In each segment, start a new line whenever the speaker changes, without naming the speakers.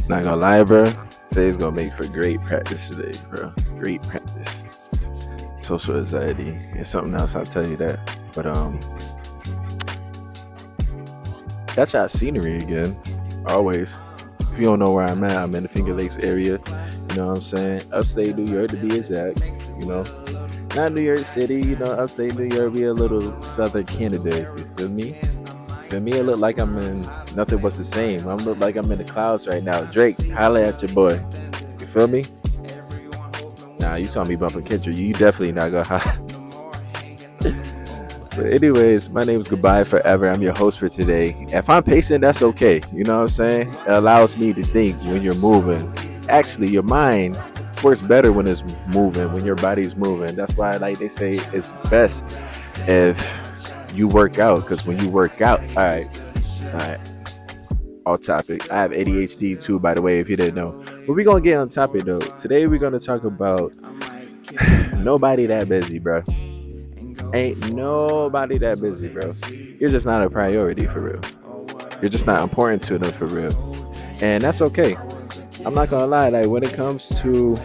Not gonna lie, bro. Today's gonna make for great practice today, bro. Great practice. Social anxiety is something else. I'll tell you that. But got y'all scenery again. Always. If you don't know where I'm in the Finger Lakes area. You know what I'm saying? Upstate New York to be exact. You know, not New York City. You know, upstate New York. Be a little southern Canada. You feel me? For me, it look like I'm in nothing was the same. I look like I'm in the clouds right now. Drake, holla at your boy. You feel me? Nah, you saw me bumping Kendrick. You definitely not gonna holla. But anyways, my name is Goodbye Forever. I'm your host for today. If I'm pacing, that's okay. You know what I'm saying? It allows me to think when you're moving. Actually, your mind works better when it's moving, when your body's moving. That's why, like they say, it's best if you work out. Because when you work out, all right, off topic. I have ADHD too, by the way, if you didn't know. But we're gonna get on topic though. Today we're gonna talk about nobody that busy, bro. Ain't nobody that busy, bro. You're just not a priority for real. You're just not important to them for real. And that's okay. I'm not gonna lie, like when it comes to,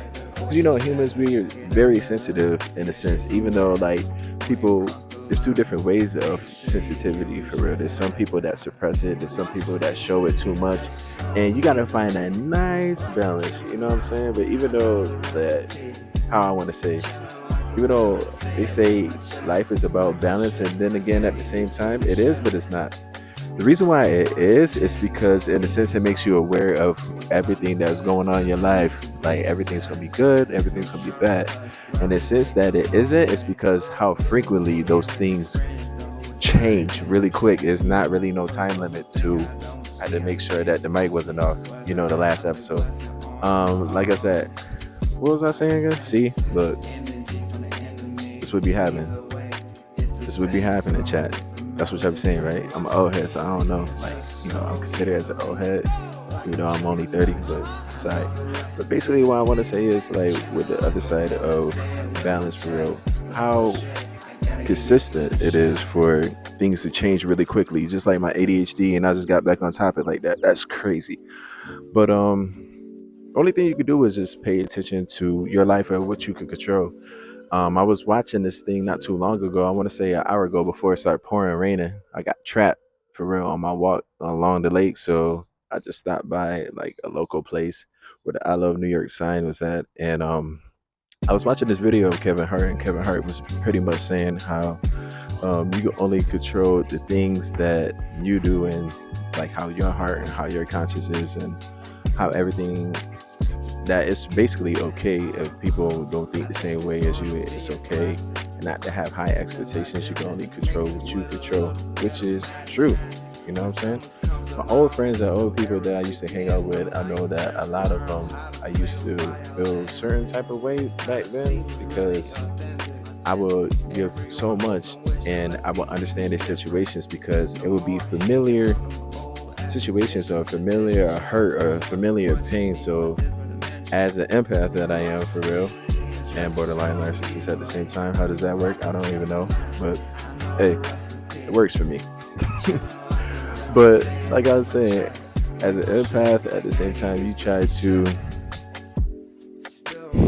you know, humans, we're very sensitive in a sense, even though like people, there's two different ways of sensitivity for real. There's some people that suppress it, there's some people that show it too much, and you gotta find that nice balance, you know what I'm saying? But even though that, how I want to say, even though they say life is about balance, and then again at the same time it is, but it's not. The reason why it is because in a sense it makes you aware of everything that's going on in your life. Like everything's gonna be good, everything's gonna be bad. And the sense that it isn't, it's because how frequently those things change really quick. There's not really no time limit to. I had to make sure that the mic wasn't off, you know, the last episode. Like I said, what was I saying again? See, look, this would be happening. This would be happening, chat. That's what y'all be saying, right? I'm an old head, so I don't know. Like, you know, I'm considered as an old head, even though I'm only 30, but it's all right. But basically, what I want to say is, like, with the other side of balance for real, how consistent it is for things to change really quickly, just like my ADHD, and I just got back on topic like that. That's crazy. But only thing you can do is just pay attention to your life and what you can control. I was watching this thing not too long ago. I want to say an hour ago before it started pouring raining. I got trapped for real on my walk along the lake. So I just stopped by like a local place where the I Love New York sign was at. And I was watching this video of Kevin Hart, and Kevin Hart was pretty much saying how you can only control the things that you do, and like how your heart and how your conscience is, and how everything, that it's basically okay if people don't think the same way as you. It's okay not to have high expectations. You can only control what you control, which is true. You know what I'm saying? My old friends and old people that I used to hang out with, I know that a lot of them, I used to feel certain type of way back then because I would give so much and I would understand their situations because it would be familiar situations or familiar hurt or familiar pain. So as an empath that I am for real, and borderline narcissist at the same time, how does that work? I don't even know, but hey, it works for me. But like I was saying, as an empath, at the same time, you try to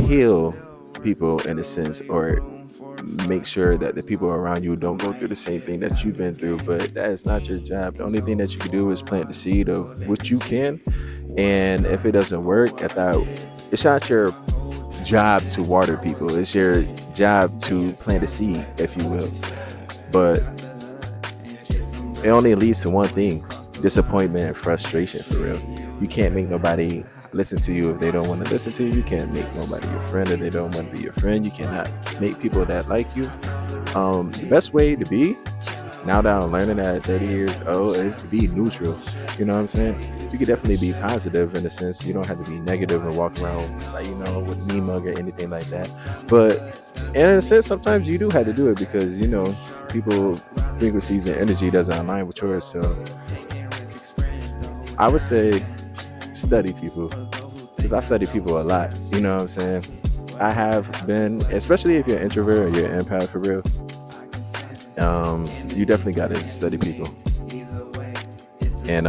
heal people in a sense, or make sure that the people around you don't go through the same thing that you've been through. But that is not your job. The only thing that you can do is plant the seed of what you can. And if it doesn't work, it's not your job to water people. It's your job to plant a seed, if you will. But it only leads to one thing: disappointment and frustration for real. You can't make nobody listen to you if they don't want to listen to you. You can't make nobody your friend if they don't want to be your friend. You cannot make people that like you. The best way to be, now that I'm learning that at 30 years old, is to be neutral. You know what I'm saying? You can definitely be positive in a sense. You don't have to be negative and walk around like, you know, with me mug or anything like that. But in a sense, sometimes you do have to do it because, you know, people frequencies and energy doesn't align with yours. So I would say study people, because I study people a lot. You know what I'm saying? I have been, especially if you're an introvert or you're an empath for real, you definitely got to study people. And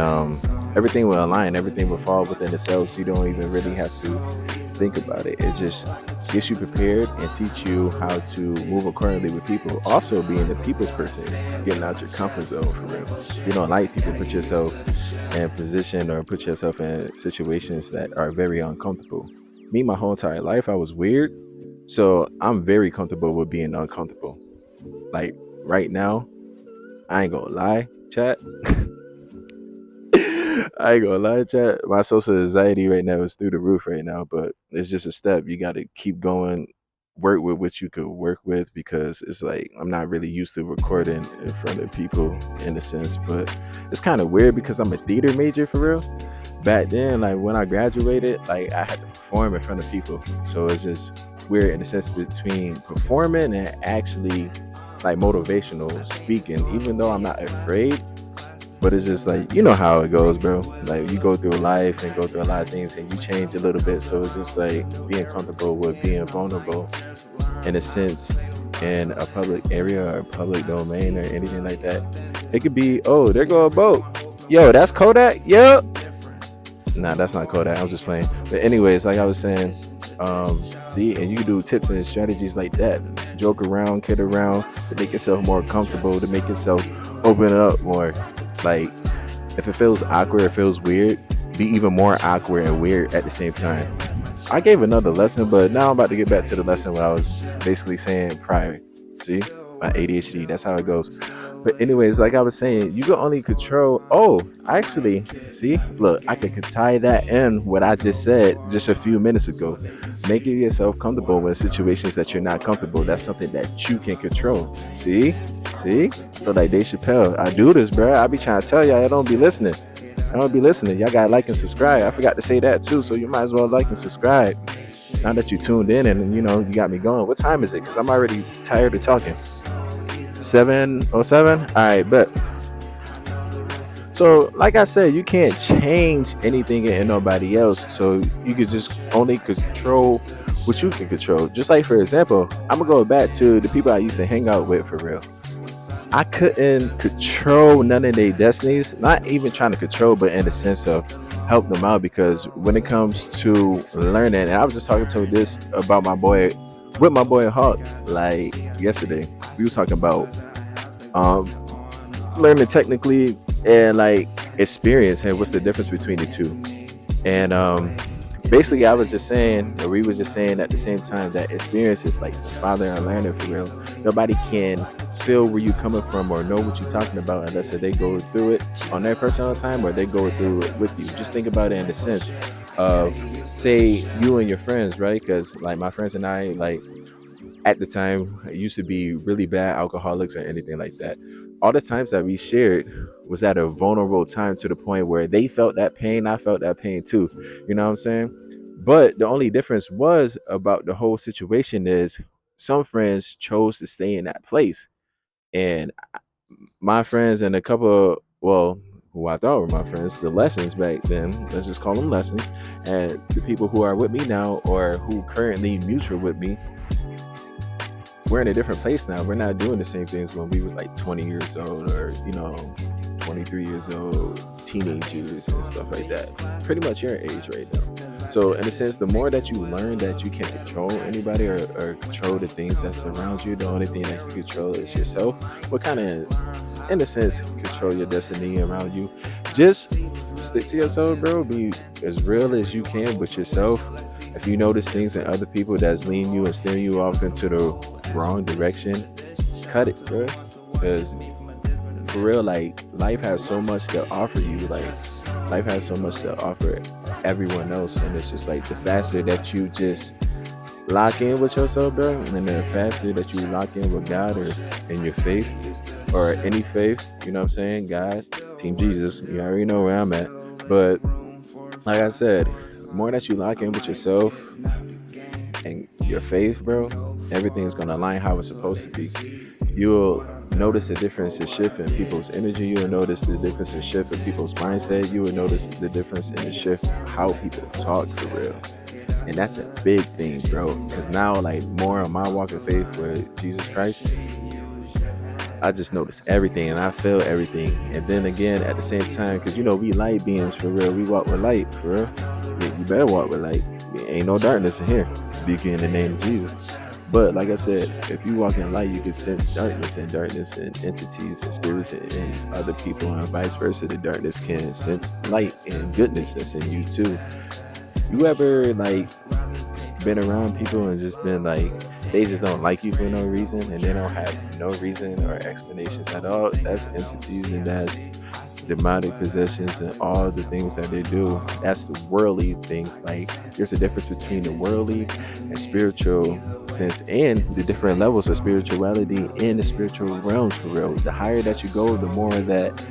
everything will align, everything will fall within itself. So you don't even really have to think about it. It just gets you prepared and teach you how to move accordingly with people. Also, being a people's person, getting out your comfort zone for real. If you don't like people, put yourself in position or put yourself in situations that are very uncomfortable. Me, my whole entire life, I was weird, so I'm very comfortable with being uncomfortable. Like right now, I ain't gonna lie, chat. I ain't gonna lie, chat. My social anxiety right now is through the roof right now, but it's just a step. You got to keep going, work with what you could work with, because it's like I'm not really used to recording in front of people in a sense, but it's kind of weird because I'm a theater major for real. Back then, like when I graduated, like I had to perform in front of people, so it's just weird in the sense between performing and actually like motivational speaking. Even though I'm not afraid, but it's just like, you know how it goes, bro. Like you go through life and go through a lot of things and you change a little bit. So it's just like being comfortable with being vulnerable in a sense in a public area or a public domain or anything like that. It could be, oh, there go a boat. Yo, that's Kodak? Yep. Nah, that's not Kodak. I'm just playing. But anyways, like I was saying, see, and you can do tips and strategies like that. Joke around, kid around to make yourself more comfortable, to make yourself open up more. Like, if it feels awkward, it feels weird, be even more awkward and weird at the same time. I gave another lesson, but now I'm about to get back to the lesson what I was basically saying prior. See, my ADHD, that's how it goes. But anyways, like I was saying, you can only control. Oh, actually, see, look, I could tie that in what I just said just a few minutes ago. Making yourself comfortable in situations that you're not comfortable. That's something that you can control. See, feel like Dave Chappelle. I do this, bro. I be trying to tell y'all, I don't be listening. I don't be listening. Y'all gotta like and subscribe. I forgot to say that too, so you might as well like and subscribe. Now that you tuned in and you know you got me going. What time is it? Because I'm already tired of talking. 7:07. All right, but so like I said, you can't change anything in nobody else. So you could just only control what you can control. Just like for example, I'm gonna go back to the people I used to hang out with for real. I couldn't control none of their destinies. Not even trying to control, but in the sense of help them out. Because when it comes to learning, and I was just talking to this about my boy, with my boy Hawk, like yesterday. We was talking about um learning technically and like experience and what's the difference between the two. And basically I was just saying, or we was just saying at the same time, that experience is like the father of learning for real. Nobody can feel where you coming from or know what you're talking about unless they go through it on their personal time or they go through it with you. Just think about it in the sense of, say you and your friends, right? Because like my friends and I, like at the time, used to be really bad alcoholics or anything like that. All the times that we shared was at a vulnerable time, to the point where they felt that pain, I felt that pain too. You know what I'm saying? But the only difference was about the whole situation is some friends chose to stay in that place. And my friends and a couple, well, who I thought were my friends, the lessons back then, let's just call them lessons, and the people who are with me now or who currently mutual with me, we're in a different place now. We're not doing the same things when we was like 20 years old or, 23 years old, teenagers and stuff like that. Pretty much your age right now. So in a sense, the more that you learn that you can't control anybody or control the things that surround you, the only thing that you control is yourself. What kind of, in a sense, control your destiny around you. Just stick to yourself, bro. Be as real as you can with yourself. If you notice things in other people that's leading you and steering you off into the wrong direction, cut it, bro. Because for real, like life has so much to offer you. Like life has so much to offer everyone else, and it's just like the faster that you just lock in with yourself, bro, and the faster that you lock in with God or in your faith or any faith, you know what I'm saying? God, Team Jesus, you already know where I'm at. But like I said, the more that you lock in with yourself and your faith, bro, everything's gonna align how it's supposed to be. You'll notice the difference in shift in people's energy. You'll notice the difference in shift in people's mindset. You will notice the difference in the shift how people talk for real. And that's a big thing, bro. Because now, like, more on my walk of faith with Jesus Christ, I just notice everything and I feel everything. And then again, at the same time, because we light beings for real. We walk with light for real. You better walk with light. Ain't no darkness in here. Speaking in the name of Jesus. But like I said, if you walk in light, you can sense darkness and entities and spirits and other people, and vice versa. The darkness can sense light and goodness that's in you too. You ever like been around people and just been like, they just don't like you for no reason, and they don't have no reason or explanations at all? That's entities, and that's demonic possessions and all the things that they do. That's the worldly things. Like, there's a difference between the worldly and spiritual sense, and the different levels of spirituality in the spiritual realms for real. The higher that you go, the more that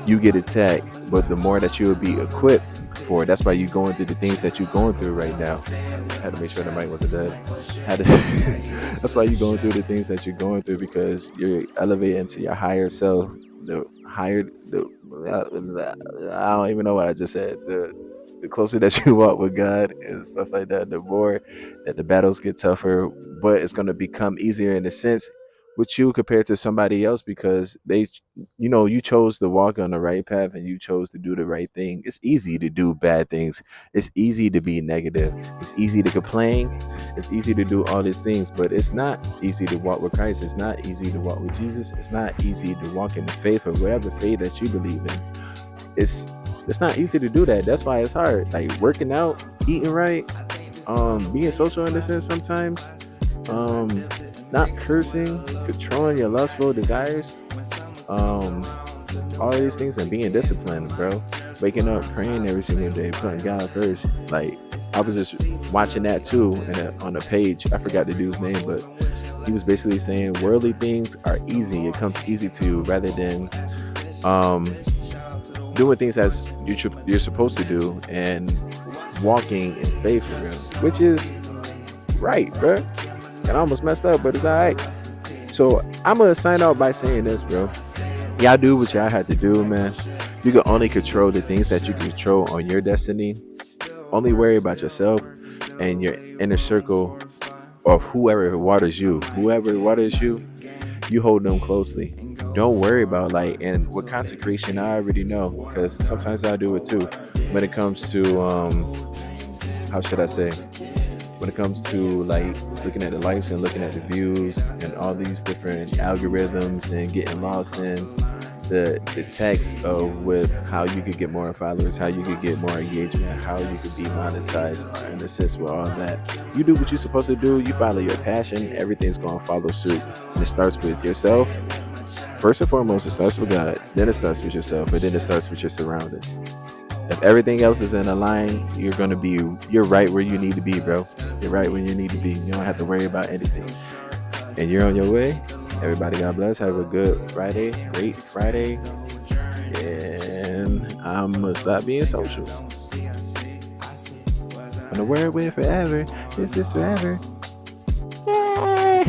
you get attacked, but the more that you'll be equipped for it. That's why you're going through the things that you're going through right now. I had to make sure the mic wasn't dead. That's why you're going through the things that you're going through, because you're elevating to your higher self. I don't even know what I just said. The closer that you walk with God and stuff like that, the more that the battles get tougher, but it's going to become easier in a sense with you compared to somebody else, because you chose to walk on the right path and you chose to do the right thing. It's easy to do bad things. It's easy to be negative. It's easy to complain. It's easy to do all these things, but it's not easy to walk with Christ. It's not easy to walk with Jesus. It's not easy to walk in the faith or whatever faith that you believe in. It's not easy to do that. That's why it's hard. Like working out, eating right, being social in a sense sometimes, not cursing, controlling your lustful desires, all these things, and being disciplined, bro. Waking up, praying every single day, putting God first. Like, I was just watching that too, and on a page, I forgot the dude's name, but he was basically saying worldly things are easy. It comes easy to you rather than doing things as you're supposed to do and walking in faith for real, which is right, bro. And I almost messed up, but it's alright. So I'm gonna sign out by saying this, bro. Y'all do what y'all had to do, man. You can only control the things that you can control on your destiny. Only worry about yourself and your inner circle of whoever waters you. Whoever waters you, you hold them closely. Don't worry about and with consecration, I already know, because sometimes I do it too. When it comes to how should I say? When it comes to looking at the likes and looking at the views and all these different algorithms and getting lost in the text of with how you could get more followers, how you could get more engagement, how you could be monetized, and assist with all that. You do what you're supposed to do. You follow your passion. Everything's going to follow suit. And it starts with yourself. First and foremost, it starts with God. Then it starts with yourself. But then it starts with your surroundings. If everything else is in a line, you're right where you need to be, bro. You're right where you need to be. You don't have to worry about anything. And you're on your way. Everybody, God bless. Have a good Friday. Great Friday. And I'm going to stop being social. On the word with forever. This is forever. Yay!